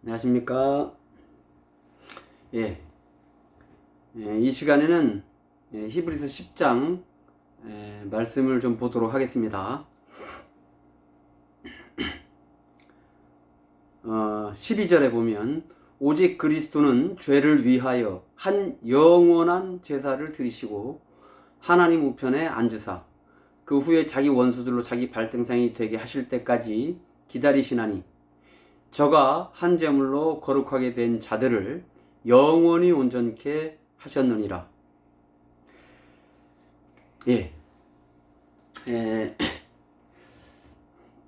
안녕하십니까. 이 시간에는 히브리서 10장 말씀을 좀 보도록 하겠습니다. 12절에 보면 오직 그리스도는 죄를 위하여 한 영원한 제사를 드리시고 하나님 우편에 앉으사 그 후에 자기 원수들로 자기 발등상이 되게 하실 때까지 기다리시나니 저가 한 제물로 거룩하게 된 자들을 영원히 온전케 하셨느니라.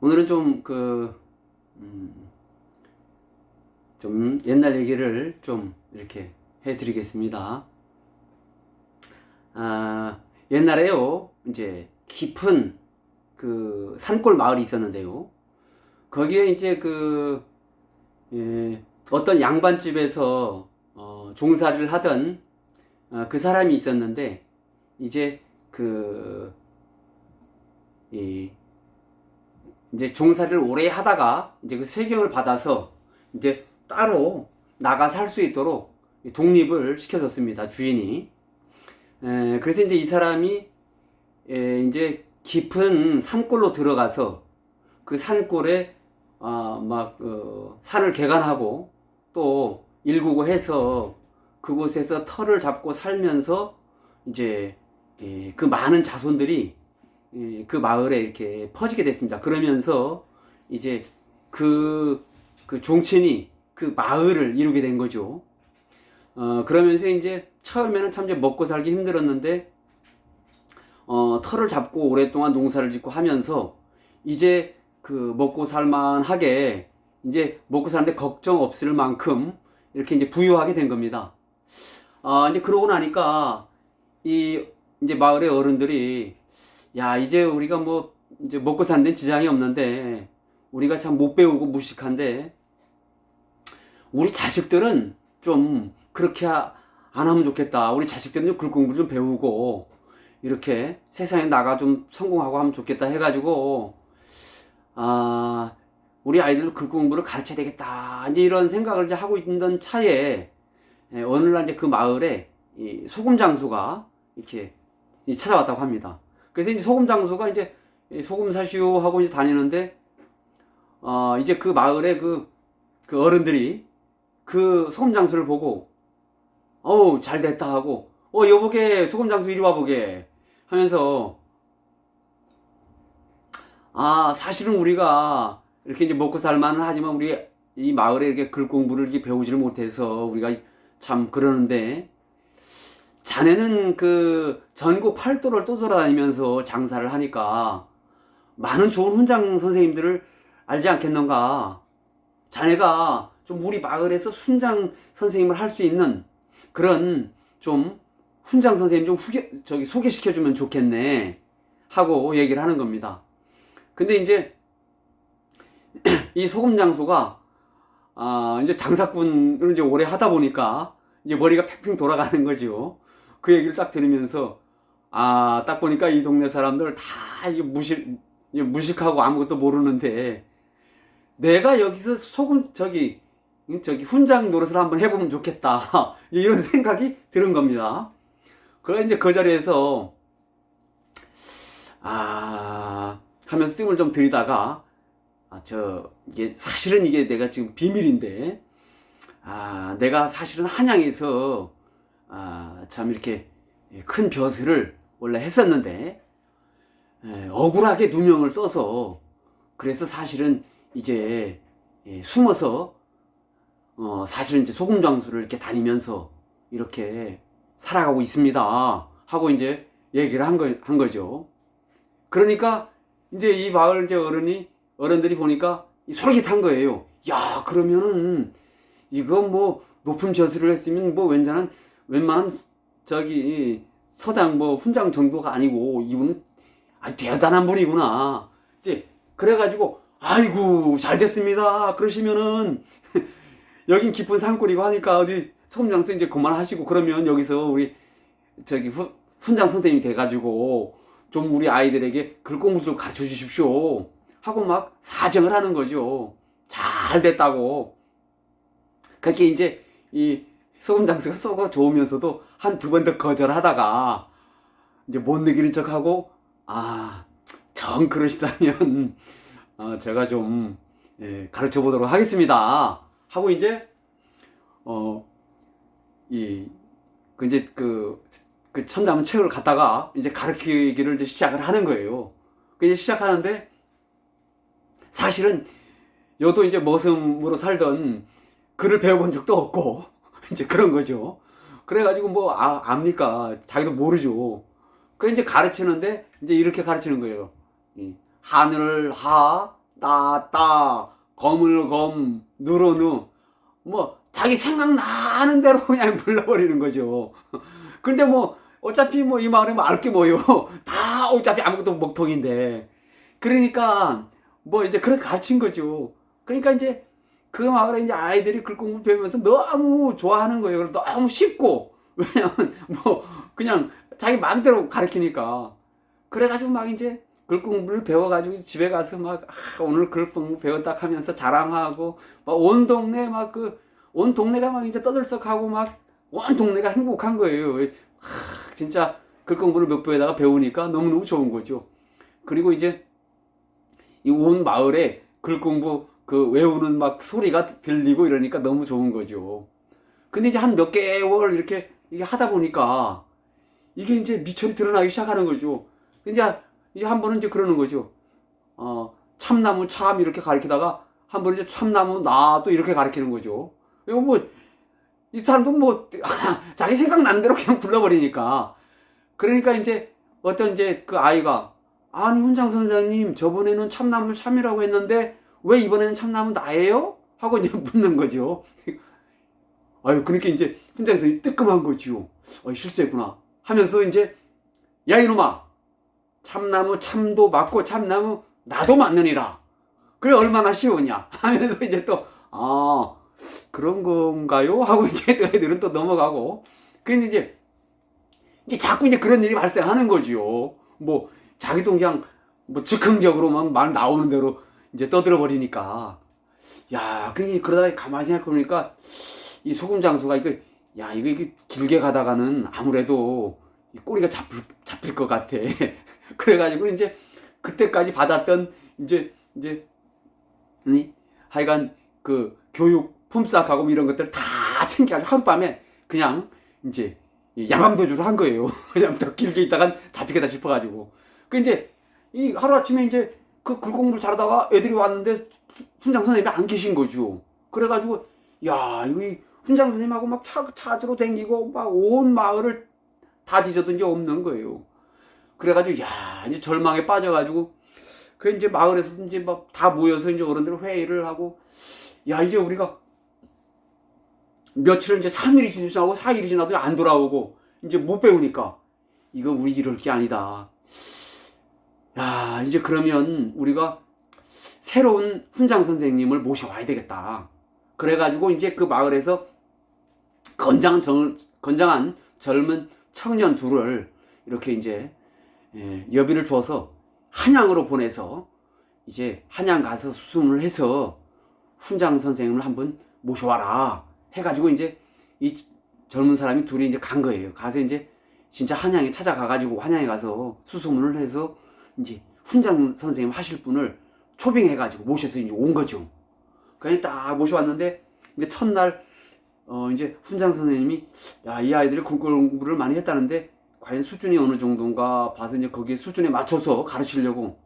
오늘은 좀 옛날 얘기를 좀 이렇게 해드리겠습니다. 옛날에요, 이제 깊은 그 산골 마을이 있었는데요. 거기에 이제 어떤 양반집에서 종살이를 하던 그 사람이 있었는데, 이제 이제 종살이를 오래 하다가 이제 그 세경을 받아서 이제 따로 나가 살 수 있도록 독립을 시켜줬습니다, 주인이. 그래서 이제 이 사람이 이제 깊은 산골로 들어가서 그 산골에 산을 개간하고 또 일구고 해서 그곳에서 터를 잡고 살면서 이제 그 많은 자손들이 그 마을에 이렇게 퍼지게 됐습니다. 그러면서 이제 그 종친이 그 마을을 이루게 된 거죠. 그러면서 이제 처음에는 참 이제 먹고 살기 힘들었는데 터를 잡고 오랫동안 농사를 짓고 하면서 이제 그 먹고 살만하게 이제 먹고 사는데 걱정 없을 만큼 이렇게 이제 부유하게 된 겁니다. 이제 그러고 나니까 이제 마을의 어른들이 야, 이제 우리가 뭐 이제 먹고 사는 데 지장이 없는데 우리가 참 못 배우고 무식한데 우리 자식들은 좀 그렇게 안 하면 좋겠다. 우리 자식들은 좀 글 공부 좀 배우고 이렇게 세상에 나가 좀 성공하고 하면 좋겠다 해가지고 우리 아이들도 글 공부를 가르쳐야 되겠다. 이제 이런 생각을 이제 하고 있던 차에 어느 날 이제 그 마을에 이 소금 장수가 이렇게 찾아왔다고 합니다. 그래서 이제 소금 장수가 이제 소금 사시오 하고 이제 다니는데 이제 그 마을에 그 어른들이 그 소금 장수를 보고 어우 잘 됐다 하고 여보게 소금 장수 이리 와보게 하면서 사실은 우리가 이렇게 이제 먹고 살만은 하지만 우리 이 마을에 이렇게 글 공부를 이렇게 배우지를 못해서 우리가 참 그러는데 자네는 그 전국 팔도를 떠돌아다니면서 장사를 하니까 많은 좋은 훈장 선생님들을 알지 않겠는가? 자네가 좀 우리 마을에서 훈장 선생님을 할 수 있는 그런 좀 훈장 선생님 좀 소개시켜주면 좋겠네 하고 얘기를 하는 겁니다. 근데 이제 이 소금 장수가 이제 장사꾼을 이제 오래 하다 보니까 이제 머리가 팽팽 돌아가는 거죠. 그 얘기를 딱 들으면서 딱 보니까 이 동네 사람들 다 이게 무식하고 아무것도 모르는데 내가 여기서 소금 훈장 노릇을 한번 해보면 좋겠다. 이런 생각이 드는 겁니다. 그래 이제 그 자리에서 하면서 뜸을 좀 들이다가 이게 사실은 이게 내가 지금 비밀인데 내가 사실은 한양에서 참 이렇게 큰 벼슬을 원래 했었는데 억울하게 누명을 써서 그래서 사실은 이제 숨어서 사실은 이제 소금 장수를 이렇게 다니면서 이렇게 살아가고 있습니다 하고 이제 얘기를 한 거죠. 그러니까 이제 이 마을 이제 어른들이 보니까 솔깃한 거예요. 야, 그러면은 이거 뭐 높은 벼슬을 했으면 뭐 웬만한 서당 뭐 훈장 정도가 아니고 이분은 대단한 분이구나. 이제 그래가지고 아이고 잘 됐습니다. 그러시면은 여긴 깊은 산골이고 하니까 어디 소금장수 이제 그만하시고 그러면 여기서 우리 훈장 선생님이 돼가지고 좀 우리 아이들에게 글 공부 좀 가르쳐 주십시오 하고 막 사정을 하는 거죠. 잘 됐다고. 그렇게 이제 이 소금 장수가 쏘고 좋으면서도 한 두 번 더 거절하다가 이제 못 느끼는 척하고, 정 그러시다면 제가 좀 가르쳐 보도록 하겠습니다 하고 이제 이제 그 천자문 책을 갖다가 이제 가르치기를 이제 시작을 하는 거예요. 이제 시작하는데 사실은 여도 이제 머슴으로 살던 글을 배워본 적도 없고 이제 그런 거죠. 그래가지고 뭐 압니까? 자기도 모르죠. 그래 이제 가르치는데 이제 이렇게 가르치는 거예요. 하늘을 따 검을 검 누르 누 뭐 자기 생각나는 대로 그냥 불러버리는 거죠. 근데 뭐 어차피 뭐 이 마을에 뭐 알 게 뭐요. 다 어차피 아무것도 먹통인데. 그러니까 뭐 이제 그렇게 가르친 거죠. 그러니까 이제 그 마을에 이제 아이들이 글 공부 배우면서 너무 좋아하는 거예요. 너무 쉽고, 왜냐면 뭐 그냥 자기 마음대로 가르치니까. 그래가지고 막 이제 글 공부를 배워가지고 집에 가서 막 오늘 글 공부 배웠다 하면서 자랑하고 막 온 동네 온 동네가 막 이제 떠들썩하고 막 온 동네가 행복한 거예요. 진짜 글 공부를 몇 번에다가 배우니까 너무너무 좋은 거죠. 그리고 이제 이 온 마을에 글 공부 외우는 막 소리가 들리고 이러니까 너무 좋은 거죠. 근데 이제 한 몇 개월 이렇게 이게 하다 보니까 이게 이제 미천이 드러나기 시작하는 거죠. 이제 한 번은 이제 그러는 거죠. 참나무 참 이렇게 가르치다가 한 번 이제 참나무 나도 이렇게 가르치는 거죠. 이거 뭐 이 사람도 뭐 자기 생각나는 대로 그냥 불러버리니까. 그러니까 이제 어떤 이제 그 아이가, 아니 훈장 선생님 저번에는 참나무 참이라고 했는데 왜 이번에는 참나무 나예요? 하고 이제 묻는 거죠. 그러니까 이제 훈장 선생님이 뜨끔한 거죠. 실수했구나 하면서 이제, 야 이놈아, 참나무 참도 맞고 참나무 나도 맞느니라. 그래 얼마나 쉬우냐 하면서 이제 또 그런 건가요? 하고 이제 또 애들은 또 넘어가고. 근데 이제 자꾸 이제 그런 일이 발생하는 거죠. 뭐 자기도 그냥 뭐 즉흥적으로만 말 나오는 대로 이제 떠들어 버리니까. 그러다가 가만히 생각해보니까 이 소금 장수가 이거 길게 가다가는 아무래도 이 꼬리가 잡힐 것 같아. 그래가지고 이제 그때까지 받았던 이제 하여간 그 교육 품삯하고 이런 것들 다 챙겨가지고 하룻밤에 그냥 이제 야밤도주를 한 거예요. 그냥 더 길게 있다간 잡히겠다 싶어가지고. 이제 이 하루아침에 이제 그 글 공부를 잘하다가 애들이 왔는데 훈장 선생님이 안 계신 거죠. 그래가지고 이거 훈장 선생님하고 막 찾으러 댕기고 막 온 마을을 다 뒤져도 이제 없는 거예요. 그래가지고 이제 절망에 빠져가지고 이제 마을에서 이제 막 다 모여서 이제 어른들 회의를 하고, 이제 우리가 며칠을 이제 3일이 지나고 4일이 지나도 안 돌아오고 이제 못 배우니까 이거 우리 이럴 게 아니다. 이제 그러면 우리가 새로운 훈장 선생님을 모셔와야 되겠다. 그래가지고 이제 그 마을에서 건장한 젊은 청년 둘을 이렇게 이제 여비를 주어서 한양으로 보내서 이제 한양 가서 수습을 해서 훈장 선생님을 한번 모셔와라 해가지고 이제 이 젊은 사람이 둘이 이제 간 거예요. 가서 이제 진짜 한양에 찾아가가지고 한양에 가서 수소문을 해서 이제 훈장 선생님 하실 분을 초빙해가지고 모셔서 이제 온 거죠. 그냥 딱 모셔왔는데 이제 첫날 이제 훈장 선생님이 이 아이들이 공부를 많이 했다는데 과연 수준이 어느 정도인가 봐서 이제 거기에 수준에 맞춰서 가르치려고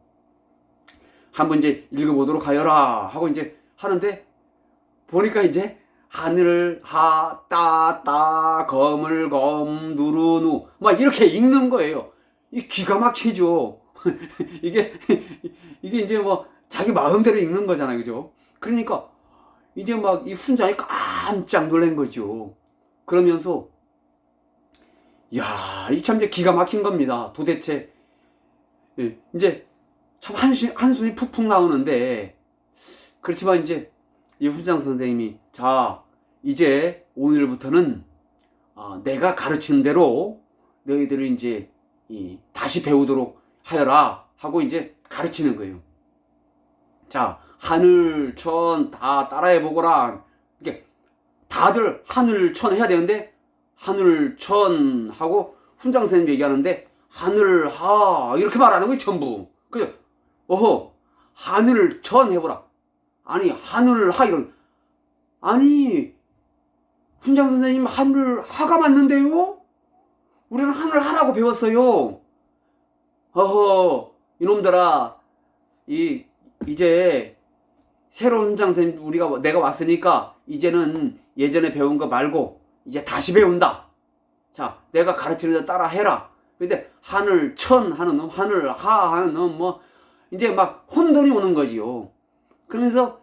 한번 이제 읽어보도록 하여라 하고 이제 하는데 보니까 이제 하늘을 따 검을 검 누르 누 막 이렇게 읽는 거예요. 이 기가 막히죠. 이게 이제 뭐 자기 마음대로 읽는 거잖아요, 그죠? 그러니까 이제 막 이 훈장이 깜짝 놀란 거죠. 그러면서 이 참 이제 기가 막힌 겁니다. 도대체 이제 참 한숨이 푹푹 나오는데, 그렇지만 이제 이 훈장 선생님이 자 이제 오늘부터는 내가 가르치는 대로 너희들이 이제 다시 배우도록 하여라 하고 이제 가르치는 거예요. 자, 하늘 천 다 따라해 보거라. 이렇게 다들 하늘천 해야 되는데 하늘천 하고 훈장 선생님 얘기하는데 하늘하 이렇게 말하는 거예요 전부. 그죠? 어허 하늘천 해보라. 아니 하늘하 이런. 아니 훈장 선생님 하늘하가 맞는데요? 우리는 하늘하라고 배웠어요. 어허 이놈들아 이제 새로운 훈장 선생님 내가 왔으니까 이제는 예전에 배운 거 말고 이제 다시 배운다. 자 내가 가르치는 데 따라 해라. 근데 하늘천 하는 놈 하늘하 하는 놈 뭐 이제 막 혼돈이 오는 거지요. 그러면서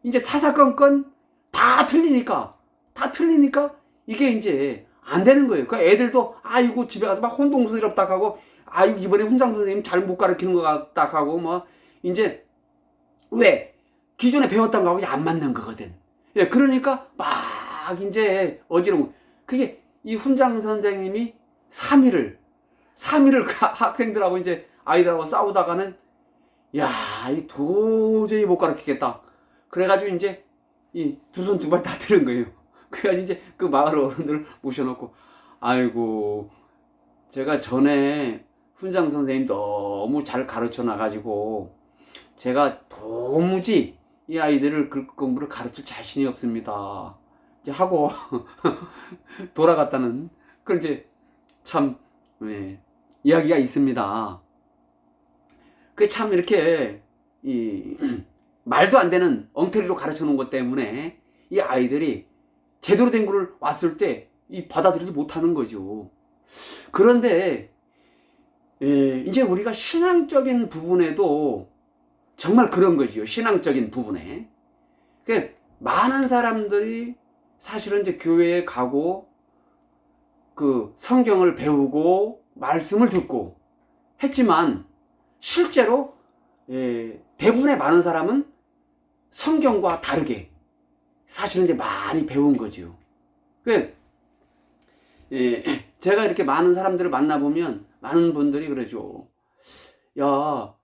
이제 사사건건 다 틀리니까 이게 이제 안 되는 거예요. 그 애들도 아이고 집에 가서 막 혼동스럽다 하고 아이고 이번에 훈장 선생님 잘 못 가르치는 것 같다 하고 뭐 이제 왜 기존에 배웠던 거하고 안 맞는 거거든. 예, 그러니까 막 이제 어지러운. 그게 이 훈장 선생님이 3일을 학생들하고 이제 아이들하고 싸우다가는 야, 이 도저히 못 가르치겠다. 그래가지고 이제 이 두 손 두 발 다 들은 거예요. 그래가지고 이제 그 마을 어른들을 모셔놓고 아이고 제가 전에 훈장 선생님 너무 잘 가르쳐 놔가지고 제가 도무지 이 아이들을 글 공부를 가르칠 자신이 없습니다. 이제 하고 돌아갔다는 그런 이제 참 이야기가 있습니다. 그 참 이렇게 말도 안 되는 엉터리로 가르쳐 놓은 것 때문에 이 아이들이 제대로 된 거를 왔을 때 받아들이지 못하는 거죠. 그런데 이제 우리가 신앙적인 부분에도 정말 그런 거지요. 신앙적인 부분에. 그러니까 많은 사람들이 사실은 이제 교회에 가고 그 성경을 배우고 말씀을 듣고 했지만 실제로 대부분의 많은 사람은 성경과 다르게 사실은 이제 많이 배운 거죠. 그러니까 제가 이렇게 많은 사람들을 만나보면 많은 분들이 그러죠. 야,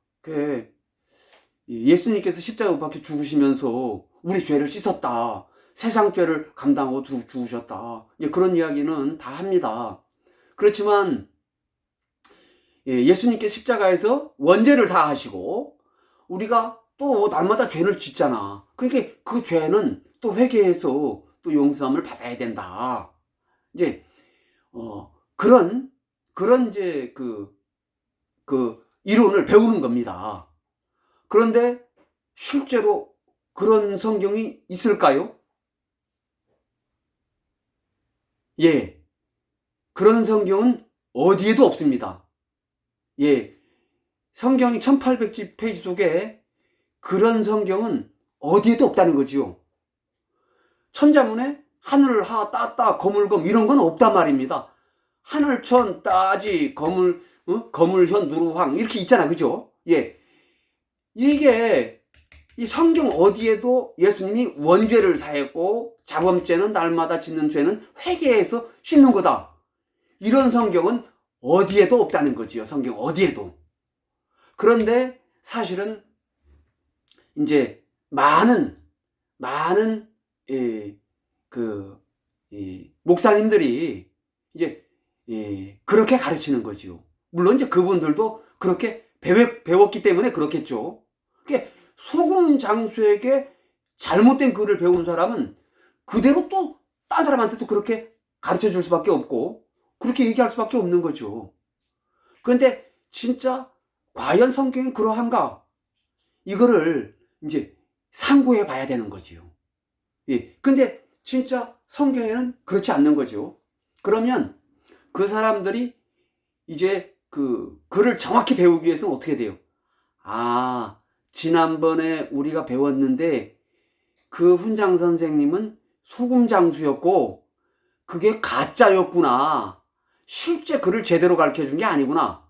예수님께서 십자가 못 박혀 죽으시면서 우리 죄를 씻었다. 세상 죄를 감당하고 죽으셨다. 그런 이야기는 다 합니다. 그렇지만 예수님께 십자가에서 원죄를 사하시고 우리가 또 날마다 죄를 짓잖아. 그러니까 그 죄는 또 회개해서 또 용서함을 받아야 된다. 이제 그런 이제 그 이론을 배우는 겁니다. 그런데 실제로 그런 성경이 있을까요? 예. 그런 성경은 어디에도 없습니다. 예. 성경이 1800페이지 속에 그런 성경은 어디에도 없다는 거지요. 천자문에 하늘하 따따 거물검 이런 건 없단 말입니다. 하늘천 따지 거물현 누루황 이렇게 있잖아. 그죠? 예. 이게 이 성경 어디에도 예수님이 원죄를 사했고 자범죄는 날마다 짓는 죄는 회개해서 씻는 거다. 이런 성경은 어디에도 없다는 거지요. 성경 어디에도. 그런데 사실은 이제 많은 목사님들이 이제 그렇게 가르치는 거지요. 물론 이제 그분들도 그렇게 배웠기 때문에 그렇겠죠. 그러니까 소금 장수에게 잘못된 글을 배운 사람은 그대로 또 딴 사람한테도 그렇게 가르쳐 줄 수밖에 없고 그렇게 얘기할 수밖에 없는 거죠. 그런데 진짜 과연 성경이 그러한가? 이거를 이제 상고해 봐야 되는 거지요. 예. 근데 진짜 성경에는 그렇지 않는 거죠. 그러면 그 사람들이 이제 그 글을 정확히 배우기 위해서는 어떻게 돼요? 아, 지난번에 우리가 배웠는데 그 훈장 선생님은 소금 장수였고 그게 가짜였구나. 실제 글을 제대로 가르쳐 준 게 아니구나.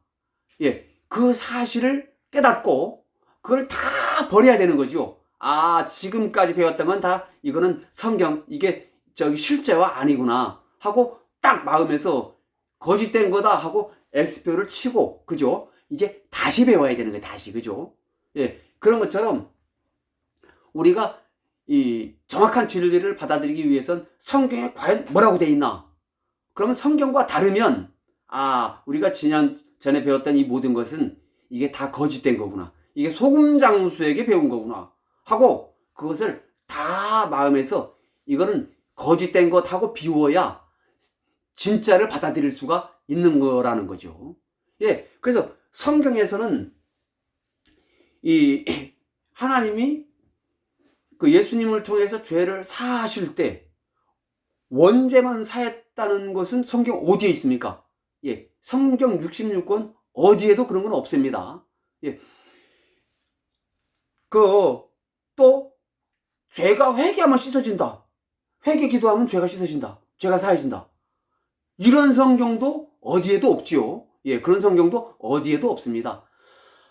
예. 그 사실을 깨닫고 그걸 다 버려야 되는 거죠. 아, 지금까지 배웠던 건 다 이거는 성경 이게 실제와 아니구나 하고 딱 마음에서 거짓된 거다 하고 X표를 치고 그죠? 이제 다시 배워야 되는 거예요. 다시. 그죠? 예. 그런 것처럼 우리가 이 정확한 진리를 받아들이기 위해선 성경에 과연 뭐라고 돼 있나? 그러면 성경과 다르면 우리가 전에 배웠던 이 모든 것은 이게 다 거짓된 거구나. 이게 소금 장수에게 배운 거구나 하고 그것을 다 마음에서 이거는 거짓된 것하고 비워야 진짜를 받아들일 수가 있는 거라는 거죠. 예, 그래서 성경에서는 이 하나님이 그 예수님을 통해서 죄를 사하실 때 원죄만 사했다는 것은 성경 어디에 있습니까? 예, 성경 66권 어디에도 그런 건 없습니다. 예, 또 죄가 회개하면 씻어진다. 회개 기도하면 죄가 씻어진다. 죄가 사해진다. 이런 성경도 어디에도 없지요. 예, 그런 성경도 어디에도 없습니다.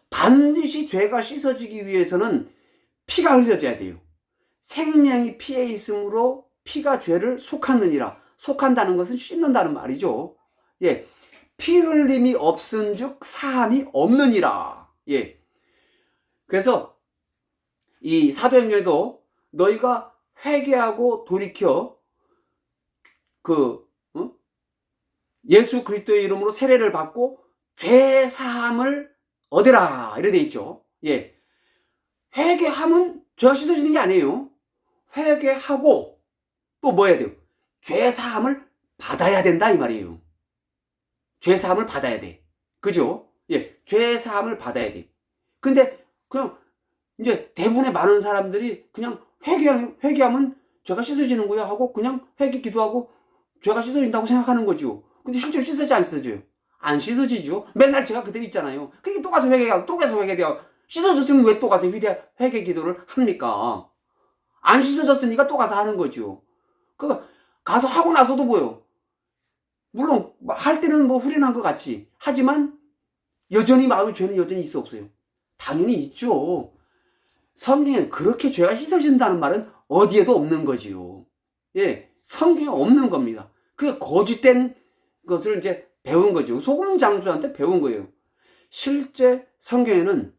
반드시 죄가 씻어지기 위해서는 피가 흘려져야 돼요. 생명이 피에 있으므로 피가 죄를 속하느니라. 속한다는 것은 씻는다는 말이죠. 예, 피 흘림이 없은즉 사함이 없느니라. 예, 그래서 이 사도행전에도 너희가 회개하고 돌이켜 예수 그리스도의 이름으로 세례를 받고 죄 사함을 얻으라 이래 돼 있죠. 예, 회개하면 죄가 씻어지는 게 아니에요. 회개하고 또 뭐 해야 돼요? 죄 사함을 받아야 된다 이 말이에요. 죄 사함을 받아야 돼. 그죠? 예, 죄 사함을 받아야 돼. 근데 그냥 이제 대부분의 많은 사람들이 그냥 회개하면 죄가 씻어지는 거야 하고 그냥 회개 기도하고 죄가 씻어진다고 생각하는 거죠. 근데 실제로 씻어지지 안 씻어져요? 안 씻어지죠. 맨날 죄가 그대로 있잖아요. 그게 또 가서 회개하고 또 가서 회개하고 씻어졌으면 왜 또 가서 회개 기도를 합니까? 안 씻어졌으니까 또 가서 하는 거죠. 가서 하고 나서도 뭐요? 물론 할 때는 뭐 후련한 것 같지. 하지만 여전히 마음의 죄는 여전히 있어 없어요? 당연히 있죠. 성경에 그렇게 죄가 씻어진다는 말은 어디에도 없는 거지요. 예, 성경에 없는 겁니다. 그게 거짓된 것을 이제 배운 거죠. 소금 장수한테 배운 거예요. 실제 성경에는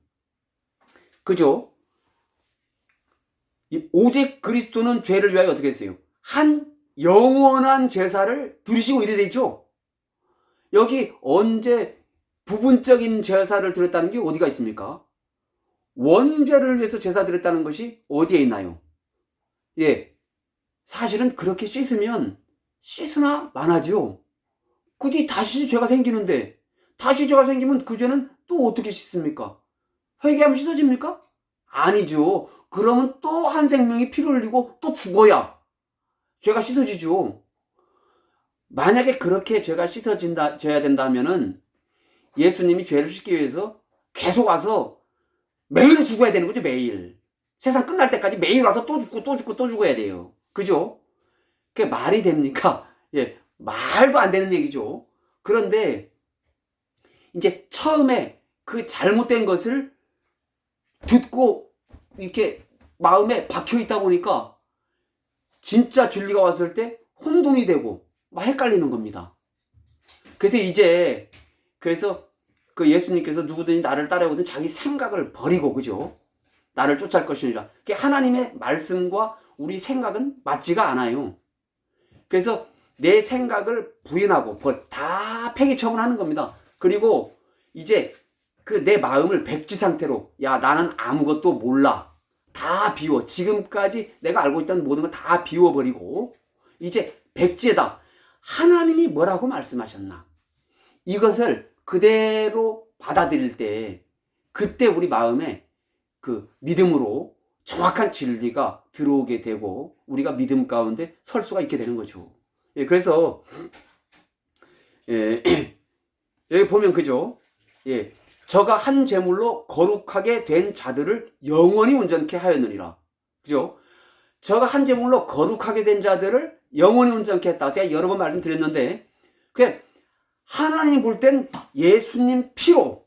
그죠? 오직 그리스도는 죄를 위하여 어떻게 했어요? 한 영원한 제사를 드리시고 이래 돼 있죠. 여기 언제 부분적인 제사를 드렸다는 게 어디가 있습니까? 원죄를 위해서 제사 드렸다는 것이 어디에 있나요? 예, 사실은 그렇게 씻으나 많아지요. 그 뒤 다시 죄가 생기는데 다시 죄가 생기면 그 죄는 또 어떻게 씻습니까? 회개하면 씻어집니까? 아니죠. 그러면 또 한 생명이 피를 흘리고 또 죽어야 죄가 씻어지죠. 만약에 그렇게 죄가 씻어져야 된다면은 예수님이 죄를 씻기 위해서 계속 와서 매일 죽어야 되는 거죠. 매일. 세상 끝날 때까지 매일 와서 또 죽고 또 죽고 또 죽어야 돼요. 그죠? 그게 말이 됩니까? 예, 말도 안 되는 얘기죠. 그런데 이제 처음에 그 잘못된 것을 듣고 이렇게 마음에 박혀 있다 보니까 진짜 진리가 왔을 때 혼돈이 되고 막 헷갈리는 겁니다. 그래서 그 예수님께서 누구든지 나를 따라오든 자기 생각을 버리고, 그죠? 나를 쫓아갈 것이니라. 하나님의 말씀과 우리 생각은 맞지가 않아요. 그래서 내 생각을 부인하고 다 폐기 처분하는 겁니다. 그리고 이제 그 내 마음을 백지 상태로, 야, 나는 아무것도 몰라. 다 비워. 지금까지 내가 알고 있던 모든 걸 다 비워버리고 이제 백지에다 하나님이 뭐라고 말씀하셨나, 이것을 그대로 받아들일 때 그때 우리 마음에 그 믿음으로 정확한 진리가 들어오게 되고 우리가 믿음 가운데 설 수가 있게 되는 거죠. 예, 그래서 여기 보면 그죠? 예, 저가 한 제물로 거룩하게 된 자들을 영원히 온전케 하였느니라. 그죠? 저가 한 제물로 거룩하게 된 자들을 영원히 온전케 했다. 제가 여러 번 말씀드렸는데, 그 하나님 볼 땐 예수님 피로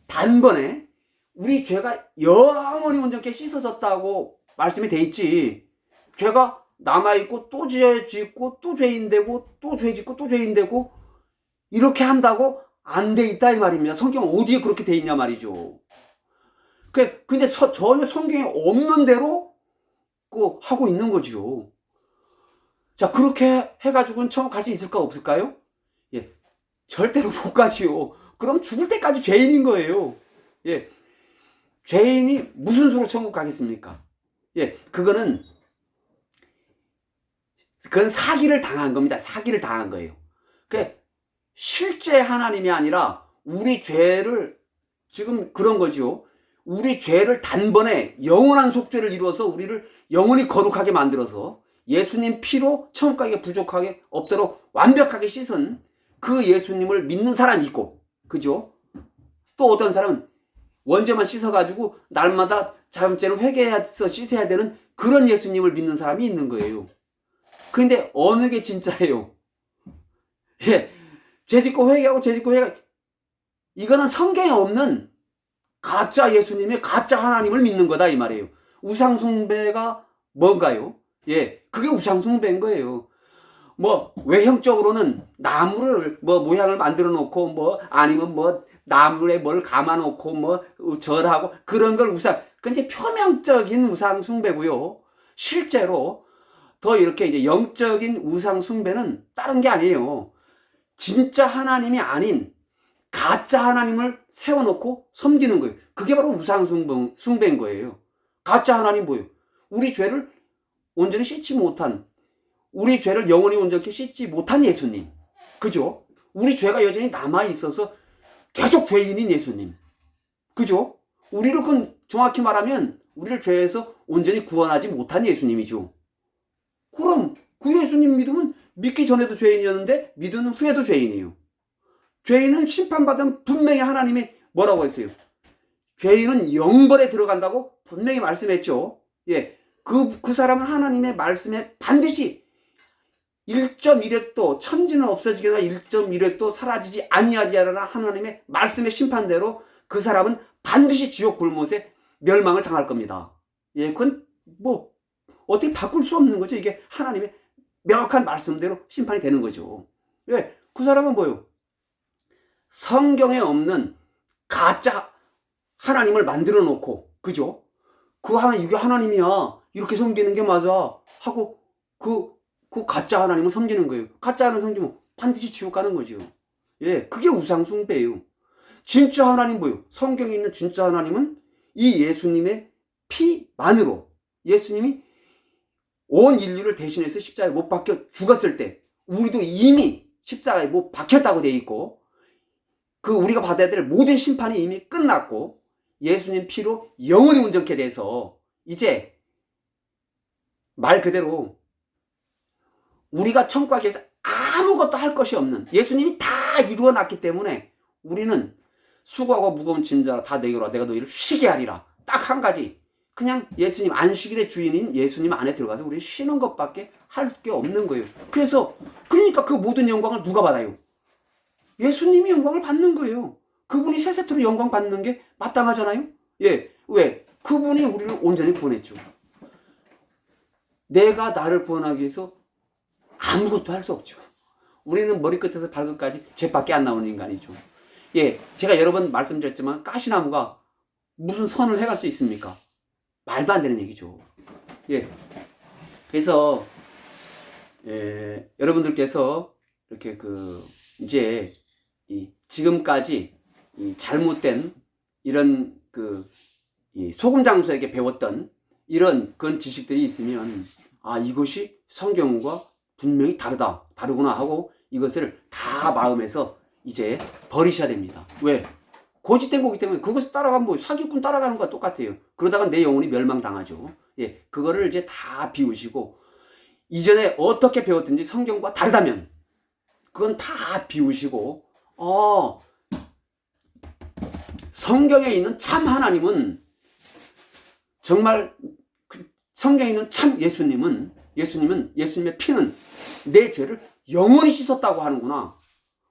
단번에 우리 죄가 영원히 온전케 씻어졌다고 말씀이 돼 있지, 죄가 남아있고 또 죄 짓고 또 죄인되고 또 죄 짓고 또 죄인되고 이렇게 한다고 안 돼 있다 이 말입니다. 성경 어디에 그렇게 돼 있냐 말이죠. 근데 전혀 성경에 없는 대로 하고 있는 거지요. 자, 그렇게 해가지고는 천국 갈 수 있을까, 없을까요? 예, 절대로 못 가지요. 그럼 죽을 때까지 죄인인 거예요. 예, 죄인이 무슨 수로 천국 가겠습니까? 예, 그건 사기를 당한 겁니다. 사기를 당한 거예요. 실제 하나님이 아니라 우리 죄를, 지금 그런 거죠. 우리 죄를 단번에 영원한 속죄를 이루어서 우리를 영원히 거룩하게 만들어서 예수님 피로 천국 가기가 부족하게 없도록 완벽하게 씻은 그 예수님을 믿는 사람이 있고, 그죠? 또 어떤 사람은 원죄만 씻어가지고 날마다 자연죄를 회개해서 씻어야 되는 그런 예수님을 믿는 사람이 있는 거예요. 그런데 어느 게 진짜예요? 예, 죄짓고 회개하고 죄짓고 회개, 이거는 성경에 없는 가짜 예수님의 가짜 하나님을 믿는 거다 이 말이에요. 우상숭배가 뭔가요? 예, 그게 우상숭배인 거예요. 뭐 외형적으로는 나무를 뭐 모양을 만들어 놓고 뭐 아니면 뭐 나무에 뭘 감아 놓고 뭐 절하고 그런 걸 근데 표면적인 우상숭배고요. 실제로 더 이렇게 이제 영적인 우상숭배는 다른 게 아니에요. 진짜 하나님이 아닌 가짜 하나님을 세워놓고 섬기는 거예요. 그게 바로 우상숭배인 거예요. 가짜 하나님 뭐예요? 우리 죄를 온전히 씻지 못한, 우리 죄를 영원히 온전히 씻지 못한 예수님. 그죠? 우리 죄가 여전히 남아있어서 계속 죄인인 예수님. 그죠? 우리를, 그건 정확히 말하면 우리를 죄에서 온전히 구원하지 못한 예수님이죠. 그럼 그 예수님 믿으면 믿기 전에도 죄인이었는데 믿은 후에도 죄인이에요. 죄인은 심판받은 분명히 하나님이 뭐라고 했어요? 죄인은 영벌에 들어간다고 분명히 말씀했죠. 예, 그 사람은 하나님의 말씀에 반드시 1.1획도 천지는 없어지거나 1.1획도 사라지지 아니하리라 하나님의 말씀의 심판대로 그 사람은 반드시 지옥 불못에 멸망을 당할 겁니다. 예, 그건 뭐 어떻게 바꿀 수 없는 거죠. 이게 하나님의 명확한 말씀대로 심판이 되는 거죠. 예, 그 사람은 뭐요? 성경에 없는 가짜 하나님을 만들어 놓고, 그죠? 이게 하나님이야. 이렇게 섬기는 게 맞아. 하고, 그 가짜 하나님을 섬기는 거예요. 가짜 하나님 섬기면 반드시 지옥 가는 거죠. 예, 그게 우상숭배예요. 진짜 하나님 뭐예요? 성경에 있는 진짜 하나님은 이 예수님의 피만으로, 예수님이 온 인류를 대신해서 십자가에 못 박혀 죽었을 때, 우리도 이미 십자가에 못 박혔다고 돼 있고, 우리가 받아야 될 모든 심판이 이미 끝났고, 예수님 피로 영원히 온전케 돼서, 이제, 말 그대로, 우리가 천국 가기 위해서 아무것도 할 것이 없는, 예수님이 다 이루어 놨기 때문에, 우리는 수고하고 무거운 짐자라 다 내게로 와, 내가 너희를 쉬게 하리라. 딱 한 가지. 그냥 예수님, 안식일의 주인인 예수님 안에 들어가서 우리는 쉬는 것밖에 할 게 없는 거예요. 그러니까 그 모든 영광을 누가 받아요? 예수님이 영광을 받는 거예요. 그분이 세세토록 영광 받는 게 마땅하잖아요. 예, 왜? 그분이 우리를 온전히 구원했죠. 내가 나를 구원하기 위해서 아무것도 할 수 없죠. 우리는 머리끝에서 발끝까지 죄밖에 안 나오는 인간이죠. 예, 제가 여러 번 말씀드렸지만 가시나무가 무슨 선을 해갈 수 있습니까? 말도 안 되는 얘기죠. 예, 그래서 여러분들께서 이렇게 이제 지금까지 잘못된 이런 이 소금 장수에게 배웠던 이런 그런 지식들이 있으면, 이것이 성경과 분명히 다르구나 하고 이것을 다 마음에서 이제 버리셔야 됩니다. 왜? 거짓된 거기 때문에. 그것을 따라가면 사기꾼 따라가는 거와 똑같아요. 그러다가 내 영혼이 멸망당하죠. 예, 그거를 이제 다 비우시고, 이전에 어떻게 배웠든지 성경과 다르다면 그건 다 비우시고, 성경에 있는 참 하나님은, 정말 성경에 있는 참 예수님의 피는 내 죄를 영원히 씻었다고 하는구나.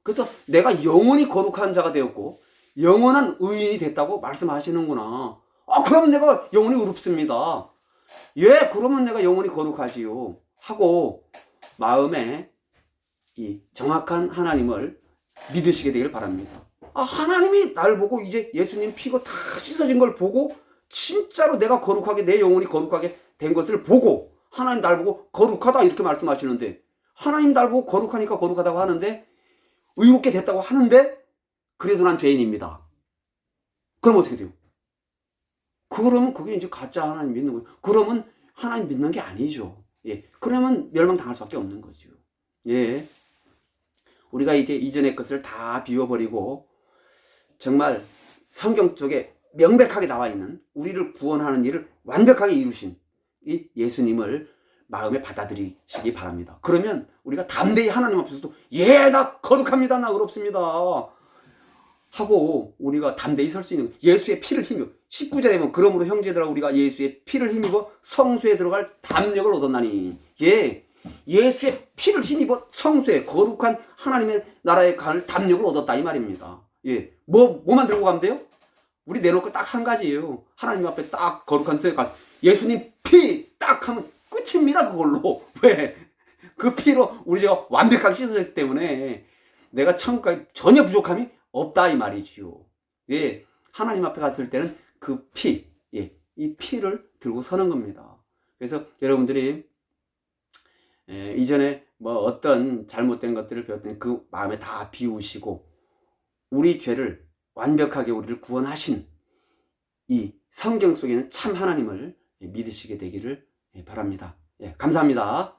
그래서 내가 영원히 거룩한 자가 되었고 영원한 의인이 됐다고 말씀하시는구나. 그러면 내가 영원히 의롭습니다. 예, 그러면 내가 영원히 거룩하지요. 하고 마음에 이 정확한 하나님을 믿으시게 되길 바랍니다. 하나님이 날 보고 이제 예수님 피고 다 씻어진 걸 보고 진짜로 내가 거룩하게, 내 영혼이 거룩하게 된 것을 보고 하나님 날 보고 거룩하다 이렇게 말씀하시는데, 하나님 날 보고 거룩하니까 거룩하다고 하는데, 의롭게 됐다고 하는데 그래도 난 죄인입니다. 그럼 어떻게 돼요? 그러면 그게 이제 가짜 하나님 믿는 거예요. 그러면 하나님 믿는 게 아니죠. 예. 그러면 멸망당할 수밖에 없는 거죠. 예. 우리가 이제 이전의 것을 다 비워버리고 정말 성경 속에 명백하게 나와 있는 우리를 구원하는 일을 완벽하게 이루신 이 예수님을 마음에 받아들이시기 바랍니다. 그러면 우리가 담대히 하나님 앞에서도 예, 나 거룩합니다, 나 의롭습니다 하고 우리가 담대히 설 수 있는, 예수의 피를 힘입어 19절 되면 그러므로 형제들아 우리가 예수의 피를 힘입어 성소에 들어갈 담력을 얻었나니. 예, 예수의 피를 힘입어 성소에 거룩한 하나님의 나라에 갈 담력을 얻었다 이 말입니다. 예, 뭐만 들고 가면 돼요? 우리 내놓을 거 딱 한 가지예요. 하나님 앞에 딱 거룩한 성에 가 예수님 피 딱 하면 끝입니다. 그걸로. 왜? 그 피로 우리 제가 완벽하게 씻어졌기 때문에 내가 천국까지 전혀 부족함이 없다 이 말이지요. 예, 하나님 앞에 갔을 때는 그 피, 예, 이 피를 들고 서는 겁니다. 그래서 여러분들이 이전에 뭐 어떤 잘못된 것들을 배웠더니 그 마음에 다 비우시고 우리 죄를 완벽하게 우리를 구원하신 이 성경 속에는 참 하나님을 믿으시게 되기를 바랍니다. 예, 감사합니다.